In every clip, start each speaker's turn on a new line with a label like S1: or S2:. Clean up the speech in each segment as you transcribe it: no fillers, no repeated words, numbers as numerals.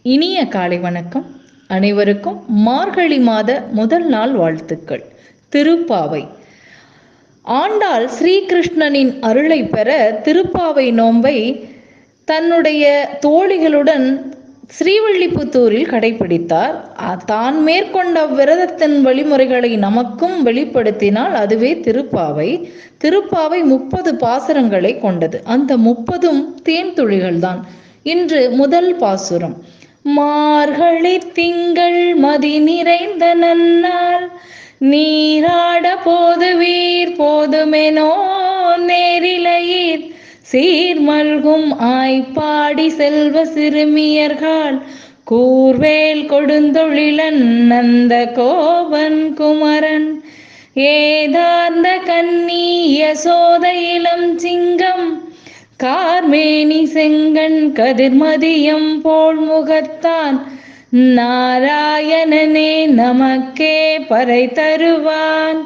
S1: இனிய காலை வணக்கம். அனைவருக்கும் மார்கழி மாத முதல் நாள் வாழ்த்துக்கள். திருப்பாவை. ஆண்டாள் ஸ்ரீகிருஷ்ணனின் அருளை பெற திருப்பாவை நோன்பை தன்னுடைய தோழிகளுடன் ஸ்ரீவில்லிபுத்தூரில் கடைபிடித்தார். தான் மேற்கொண்ட விரதத்தின் வழிமுறைகளை நமக்கும் வெளிப்படுத்தினால் அதுவே திருப்பாவை. திருப்பாவை 30 பாசுரங்களை கொண்டது. அந்த 30ம் தேன் துளிகள்தான். இன்று முதல் பாசுரம். மார்கழி திங்கள் மதி நிறைந்த நன்னாள், நீராட போதுவீர் போதுமெனோ நேரிலையீர், சீர்மல்கும் ஆய்ப்பாடி செல்வ சிறுமியர்கள், கூர்வேல் கொடுந்தொழிலன் நந்த கோபன் குமரன், ஏதார்ந்த கன்னி யசோத இளம் சிங்கம், கார்மேனி செங்கண் கதிர்மதியம் போல் முகத்தான், நாராயணனே நமக்கே பறை தருவான்,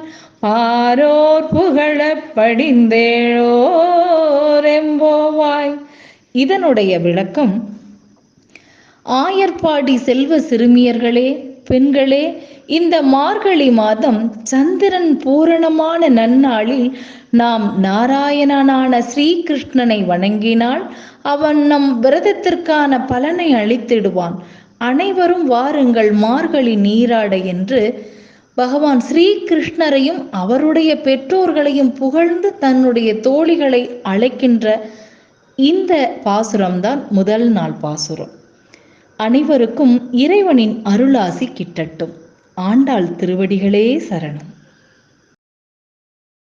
S1: பாரோர் புகழ படிந்தேழோரெம்போவாய். இதனுடைய விளக்கம்: ஆயர்பாடி செல்வ சிறுமியர்களே, பெண்களே, இந்த மார்கழி மாதம் சந்திரன் பூரணமான நன்னாளில் நாம் நாராயணனான ஸ்ரீகிருஷ்ணனை வணங்கினால் அவன் நம் விரதத்திற்கான பலனை அளித்திடுவான். அனைவரும் வாருங்கள் மார்கழி நீராட என்று பகவான் ஸ்ரீகிருஷ்ணரையும் அவருடைய பெற்றோர்களையும் புகழ்ந்து தன்னுடைய தோழிகளை அழைக்கின்ற இந்த பாசுரம்தான் முதல் நாள் பாசுரம். அனைவருக்கும் இறைவனின் அருளாசி கிட்டட்டும். ஆண்டாள் திருவடிகளே சரணம்.